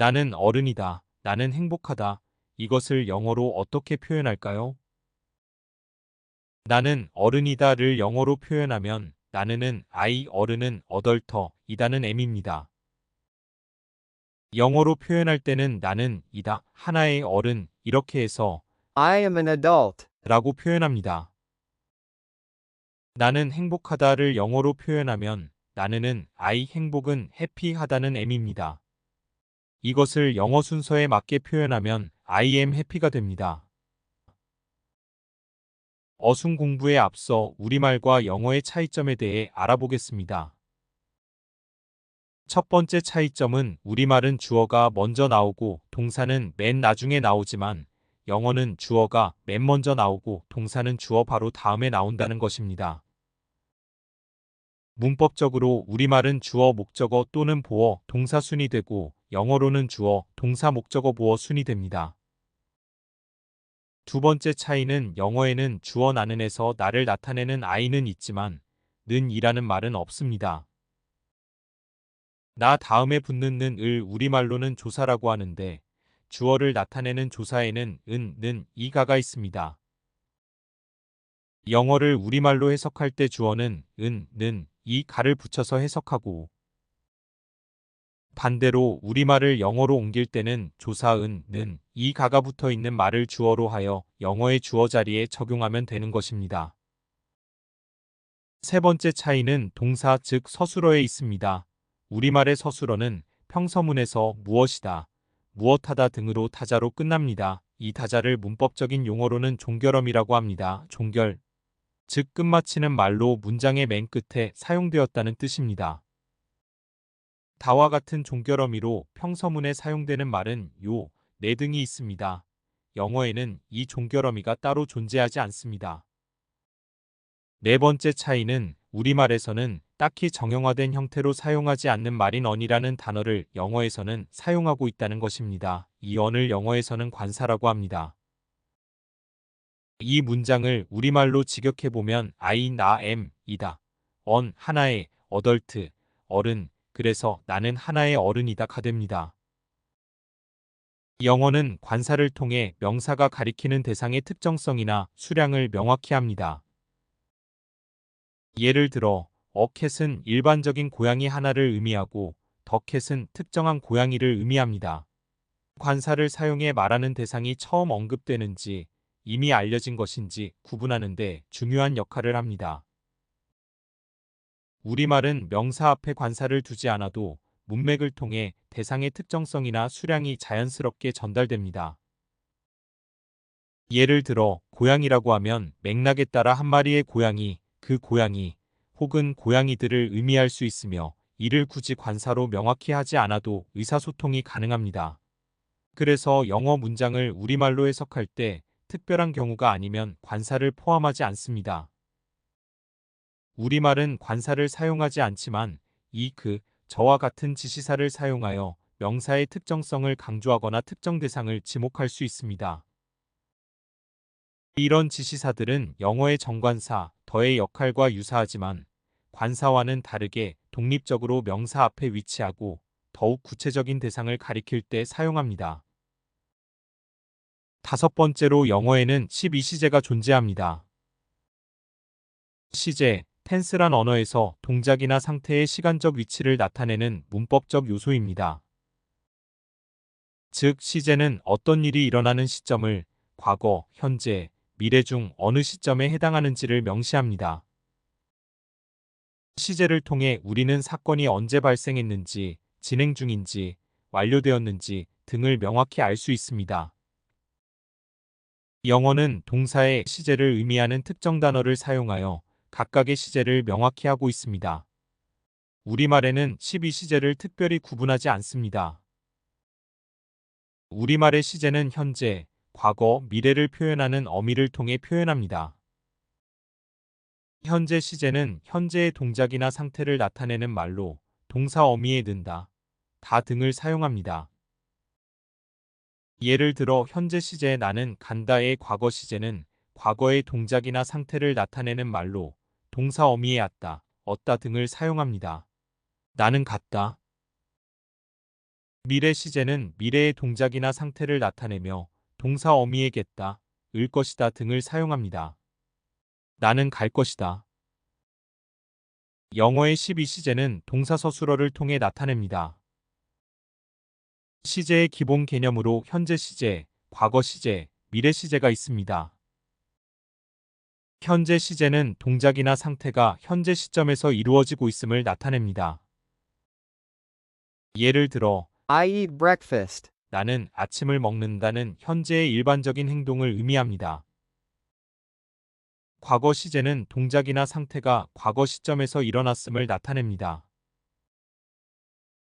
나는 어른이다. 나는 행복하다. 이것을 영어로 어떻게 표현할까요? 나는 어른이다를 영어로 표현하면 나는은 I, 어른은 어덜터, 이다는 M입니다. 영어로 표현할 때는 나는 이다, 하나의 어른, 이렇게 해서 I am an adult. 라고 표현합니다. 나는 행복하다를 영어로 표현하면 나는은 I, 행복은 해피하다는 M입니다. 이것을 영어 순서에 맞게 표현하면 I am happy가 됩니다. 어순 공부에 앞서 우리말과 영어의 차이점에 대해 알아보겠습니다. 첫 번째 차이점은 우리말은 주어가 먼저 나오고 동사는 맨 나중에 나오지만 영어는 주어가 맨 먼저 나오고 동사는 주어 바로 다음에 나온다는 것입니다. 문법적으로 우리말은 주어 목적어 또는 보어 동사 순이 되고 영어로는 주어 동사 목적어 보어 순이 됩니다. 두 번째 차이는 영어에는 주어 나는에서 나를 나타내는 I는 있지만 는 이라는 말은 없습니다. 나 다음에 붙는 는을 우리말로는 조사라고 하는데 주어를 나타내는 조사에는 은, 는, 이가가 있습니다. 영어를 우리말로 해석할 때 주어는 은, 는, 이, 가를 붙여서 해석하고 반대로 우리말을 영어로 옮길 때는 조사 은, 는, 이, 가가 붙어 있는 말을 주어로 하여 영어의 주어 자리에 적용하면 되는 것입니다. 세 번째 차이는 동사 즉 서술어에 있습니다. 우리말의 서술어는 평서문에서 무엇이다, 무엇하다 등으로 타자로 끝납니다. 이 타자를 문법적인 용어로는 종결어미라고 합니다. 종결, 즉 끝마치는 말로 문장의 맨 끝에 사용되었다는 뜻입니다. 다와 같은 종결어미로 평서문에 사용되는 말은 요, 네 등이 있습니다. 영어에는 이 종결어미가 따로 존재하지 않습니다. 네 번째 차이는 우리말에서는 딱히 정형화된 형태로 사용하지 않는 말인 on이라는 단어를 영어에서는 사용하고 있다는 것입니다. 이 on을 영어에서는 관사라고 합니다. 이 문장을 우리말로 직역해보면 I, 나, am, 이다. on, 하나의, adult, 어른, 그래서 나는 하나의 어른이다가 됩니다. 영어는 관사를 통해 명사가 가리키는 대상의 특정성이나 수량을 명확히 합니다. 예를 들어 a cat은 일반적인 고양이 하나를 의미하고 the cat은 특정한 고양이를 의미합니다. 관사를 사용해 말하는 대상이 처음 언급되는지 이미 알려진 것인지 구분하는 데 중요한 역할을 합니다. 우리말은 명사 앞에 관사를 두지 않아도 문맥을 통해 대상의 특정성이나 수량이 자연스럽게 전달됩니다. 예를 들어 고양이라고 하면 맥락에 따라 한 마리의 고양이, 그 고양이 혹은 고양이들을 의미할 수 있으며 이를 굳이 관사로 명확히 하지 않아도 의사소통이 가능합니다. 그래서 영어 문장을 우리말로 해석할 때 특별한 경우가 아니면 관사를 포함하지 않습니다. 우리말은 관사를 사용하지 않지만 이, 그, 저와 같은 지시사를 사용하여 명사의 특정성을 강조하거나 특정 대상을 지목할 수 있습니다. 이런 지시사들은 영어의 정관사, 더의 역할과 유사하지만 관사와는 다르게 독립적으로 명사 앞에 위치하고 더욱 구체적인 대상을 가리킬 때 사용합니다. 다섯 번째로 영어에는 12시제가 존재합니다. 시제, 텐스란 언어에서 동작이나 상태의 시간적 위치를 나타내는 문법적 요소입니다. 즉, 시제는 어떤 일이 일어나는 시점을 과거, 현재, 미래 중 어느 시점에 해당하는지를 명시합니다. 시제를 통해 우리는 사건이 언제 발생했는지, 진행 중인지, 완료되었는지 등을 명확히 알 수 있습니다. 영어는 동사의 시제를 의미하는 특정 단어를 사용하여 각각의 시제를 명확히 하고 있습니다. 우리말에는 12시제를 특별히 구분하지 않습니다. 우리말의 시제는 현재, 과거, 미래를 표현하는 어미를 통해 표현합니다. 현재 시제는 현재의 동작이나 상태를 나타내는 말로 동사 어미에 든다, 다 등을 사용합니다. 예를 들어 현재 시제 나는 간다의 과거 시제는 과거의 동작이나 상태를 나타내는 말로 동사 어미에 왔다, 얻다 등을 사용합니다. 나는 갔다. 미래 시제는 미래의 동작이나 상태를 나타내며 동사 어미에겠다, 을 것이다 등을 사용합니다. 나는 갈 것이다. 영어의 12시제는 동사 서술어를 통해 나타냅니다. 시제의 기본 개념으로 현재 시제, 과거 시제, 미래 시제가 있습니다. 현재 시제는 동작이나 상태가 현재 시점에서 이루어지고 있음을 나타냅니다. 예를 들어, I eat breakfast. 나는 아침을 먹는다는 현재의 일반적인 행동을 의미합니다. 과거 시제는 동작이나 상태가 과거 시점에서 일어났음을 나타냅니다.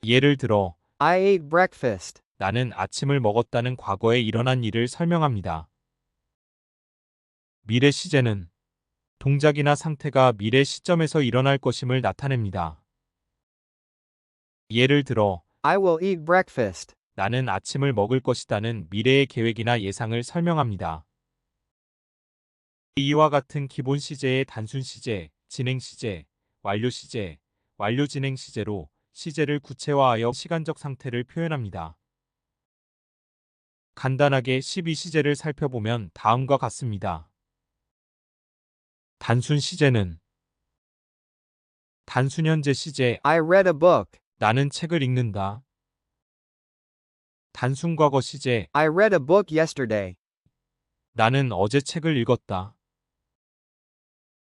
예를 들어, I ate breakfast. 나는 아침을 먹었다는 과거에 일어난 일을 설명합니다. 미래 시제는 동작이나 상태가 미래 시점에서 일어날 것임을 나타냅니다. 예를 들어, I will eat breakfast. 나는 아침을 먹을 것이다는 미래의 계획이나 예상을 설명합니다. 이와 같은 기본 시제의 단순 시제, 진행 시제, 완료 시제, 완료 진행 시제로 시제를 구체화하여 시간적 상태를 표현합니다. 간단하게 12시제를 살펴보면 다음과 같습니다. 단순 시제는 단순 현재 시제, I read a book. 나는 책을 읽는다. 단순 과거 시제, I read a book yesterday. 나는 어제 책을 읽었다.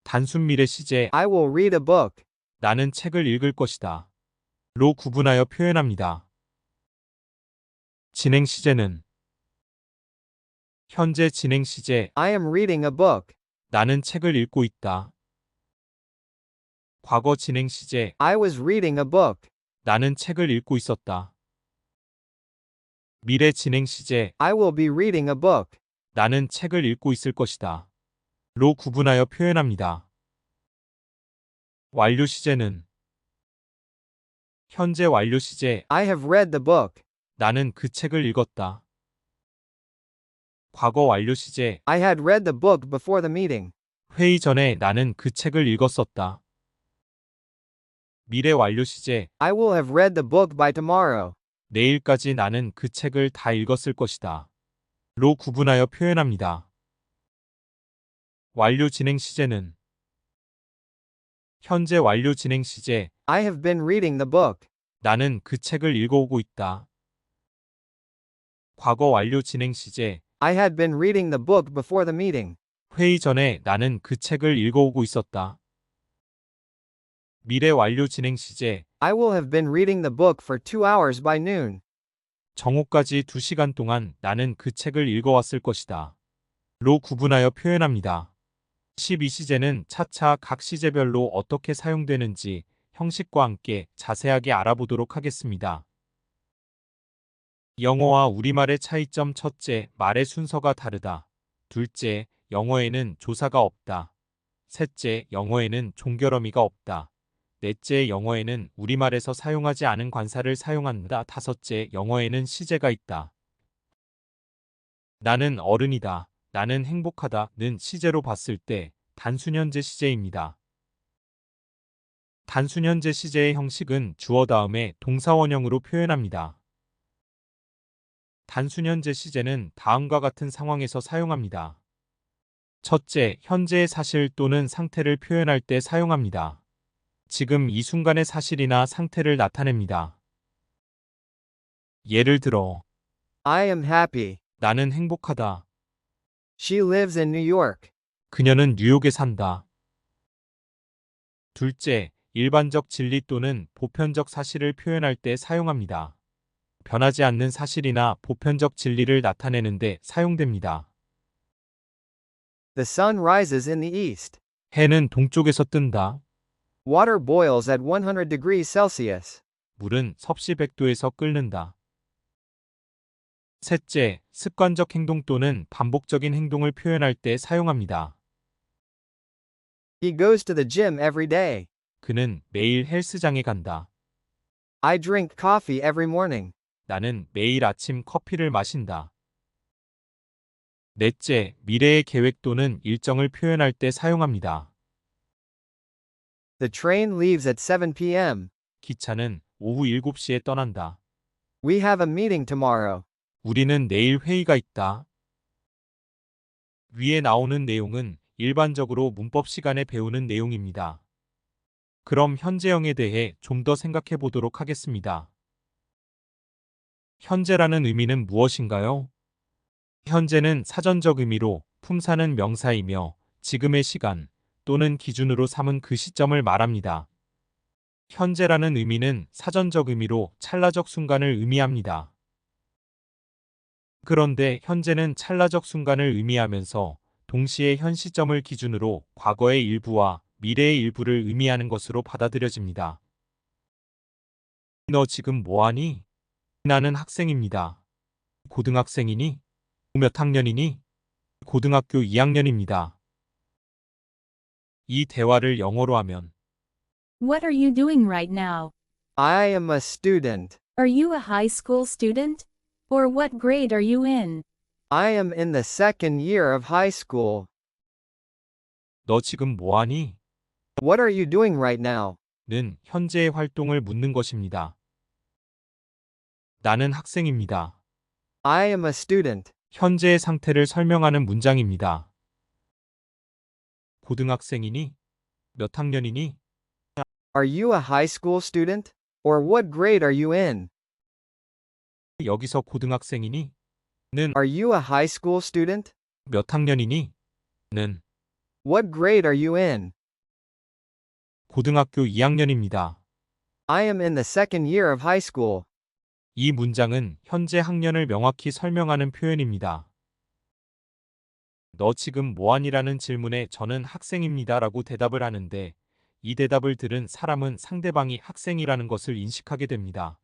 단순 미래 시제, I will read a book. 나는 책을 읽을 것이다. 로 구분하여 표현합니다. 진행 시제는 현재 진행 시제, I am reading a book. 나는 책을 읽고 있다. 과거 진행 시제, I was reading a book. 나는 책을 읽고 있었다. 미래 진행 시제, I will be reading a book. 나는 책을 읽고 있을 것이다. 로 구분하여 표현합니다. 완료 시제는 현재 완료 시제, I have read the book. 나는 그 책을 읽었다. 과거 완료 시제, I had read the book before the meeting. 회의 전에 나는 그 책을 읽었었다. 미래 완료 시제, I will have read the book by tomorrow. 내일까지 나는 그 책을 다 읽었을 것이다. 로 구분하여 표현합니다. 완료 진행 시제는 현재 완료 진행 시제, I have been reading the book. 나는 그 책을 읽어오고 있다. 과거 완료 진행 시제, I had been reading the book before the meeting. 회의 전에 나는 그 책을 읽어오고 있었다. 미래 완료 진행 시제, I will have been reading the book for 2 hours by noon. 정오까지 2시간 동안 나는 그 책을 읽어왔을 것이다. 로 구분하여 표현합니다. 12시제는 차차 각 시제별로 어떻게 사용되는지 형식과 함께 자세하게 알아보도록 하겠습니다. 영어와 우리말의 차이점. 첫째, 말의 순서가 다르다. 둘째, 영어에는 조사가 없다. 셋째, 영어에는 종결어미가 없다. 넷째, 영어에는 우리말에서 사용하지 않은 관사를 사용한다. 다섯째, 영어에는 시제가 있다. 나는 어른이다. 나는 행복하다는 시제로 봤을 때 단순 현재 시제입니다. 단순 현재 시제의 형식은 주어 다음에 동사 원형으로 표현합니다. 단순 현재 시제는 다음과 같은 상황에서 사용합니다. 첫째, 현재의 사실 또는 상태를 표현할 때 사용합니다. 지금 이 순간의 사실이나 상태를 나타냅니다. 예를 들어, I am happy. 나는 행복하다. She lives in New York. 그녀는 뉴욕에 산다. 둘째, 일반적 진리 또는 보편적 사실을 표현할 때 사용합니다. 변하지 않는 사실이나 보편적 진리를 나타내는 데 사용됩니다. The sun rises in the east. 해는 동쪽에서 뜬다. Water boils at 100 degrees Celsius. 물은 섭씨 100도에서 끓는다. 셋째, 습관적 행동 또는 반복적인 행동을 표현할 때 사용합니다. He goes to the gym every day. 그는 매일 헬스장에 간다. I drink coffee every morning. 나는 매일 아침 커피를 마신다. 넷째, 미래의 계획 또는 일정을 표현할 때 사용합니다. The train leaves at 7 p.m. 기차는 오후 7시에 떠난다. We have a meeting tomorrow. 우리는 내일 회의가 있다. 위에 나오는 내용은 일반적으로 문법 시간에 배우는 내용입니다. 그럼 현재형에 대해 좀 더 생각해 보도록 하겠습니다. 현재라는 의미는 무엇인가요? 현재는 사전적 의미로 품사는 명사이며 지금의 시간 또는 기준으로 삼은 그 시점을 말합니다. 현재라는 의미는 사전적 의미로 찰나적 순간을 의미합니다. 그런데 현재는 찰나적 순간을 의미하면서 동시에 현 시점을 기준으로 과거의 일부와 미래의 일부를 의미하는 것으로 받아들여집니다. 너 지금 뭐하니? 나는 학생입니다. 고등학생이니? 몇 학년이니? 고등학교 2학년입니다. 이 대화를 영어로 하면 What are you doing right now? I am a student. Are you a high school student? Or what grade are you in? I am in the second year of high school. 너 지금 뭐하니? What are you doing right now? 는 현재의 활동을 묻는 것입니다. 나는 학생입니다. I am a student. 현재의 상태를 설명하는 문장입니다. 고등학생이니? 몇 학년이니? Are you a high school student? Or what grade are you in? 여기서 고등학생이니? 는 Are you a high school student? 몇 학년이니? 는 What grade are you in? 고등학교 2학년입니다. I am in the second year of high school. 이 문장은 현재 학년을 명확히 설명하는 표현입니다. 너 지금 뭐하니라는 질문에 저는 학생입니다 라고 대답을 하는데 이 대답을 들은 사람은 상대방이 학생이라는 것을 인식하게 됩니다.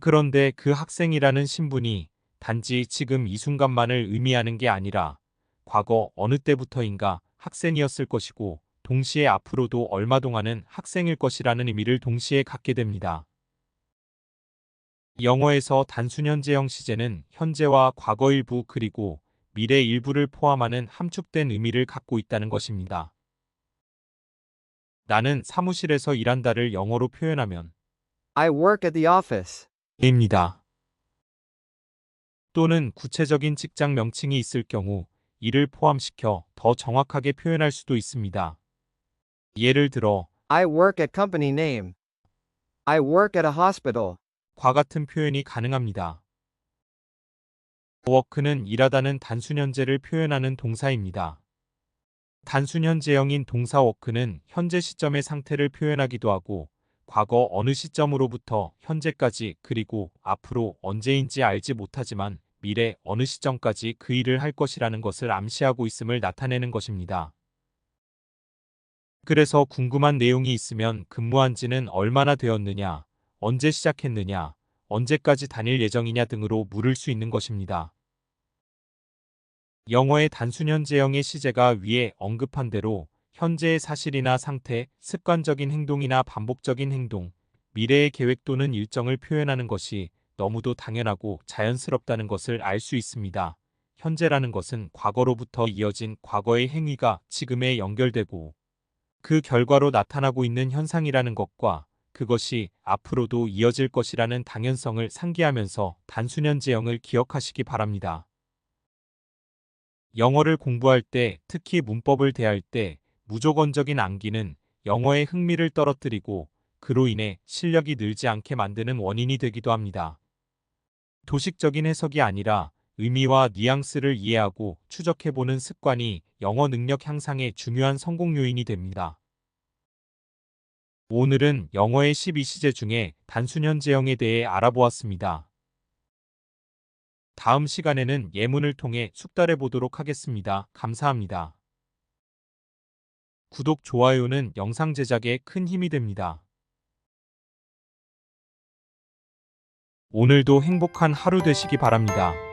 그런데 그 학생이라는 신분이 단지 지금 이 순간만을 의미하는 게 아니라 과거 어느 때부터인가 학생이었을 것이고 동시에 앞으로도 얼마 동안은 학생일 것이라는 의미를 동시에 갖게 됩니다. 영어에서 단순 현재형 시제는 현재와 과거 일부 그리고 미래 일부를 포함하는 함축된 의미를 갖고 있다는 것입니다. 나는 사무실에서 일한다를 영어로 표현하면 I work at the office. 입니다. 또는 구체적인 직장 명칭이 있을 경우 이를 포함시켜 더 정확하게 표현할 수도 있습니다. 예를 들어 I work at company name. I work at a hospital. 과 같은 표현이 가능합니다. work는 일하다는 단순 현재를 표현하는 동사입니다. 단순 현재형인 동사 work는 현재 시점의 상태를 표현하기도 하고 과거 어느 시점으로부터 현재까지 그리고 앞으로 언제인지 알지 못하지만 미래 어느 시점까지 그 일을 할 것이라는 것을 암시하고 있음을 나타내는 것입니다. 그래서 궁금한 내용이 있으면 근무한 지는 얼마나 되었느냐, 언제 시작했느냐, 언제까지 다닐 예정이냐 등으로 물을 수 있는 것입니다. 영어의 단순 현재형의 시제가 위에 언급한 대로 현재의 사실이나 상태, 습관적인 행동이나 반복적인 행동, 미래의 계획 또는 일정을 표현하는 것이 너무도 당연하고 자연스럽다는 것을 알 수 있습니다. 현재라는 것은 과거로부터 이어진 과거의 행위가 지금에 연결되고 그 결과로 나타나고 있는 현상이라는 것과 그것이 앞으로도 이어질 것이라는 당연성을 상기하면서 단순 현재형을 기억하시기 바랍니다. 영어를 공부할 때, 특히 문법을 대할 때 무조건적인 암기는 영어의 흥미를 떨어뜨리고 그로 인해 실력이 늘지 않게 만드는 원인이 되기도 합니다. 도식적인 해석이 아니라 의미와 뉘앙스를 이해하고 추적해보는 습관이 영어 능력 향상의 중요한 성공 요인이 됩니다. 오늘은 영어의 12시제 중에 단순 현재형에 대해 알아보았습니다. 다음 시간에는 예문을 통해 숙달해 보도록 하겠습니다. 감사합니다. 구독, 좋아요는 영상 제작에 큰 힘이 됩니다. 오늘도 행복한 하루 되시기 바랍니다.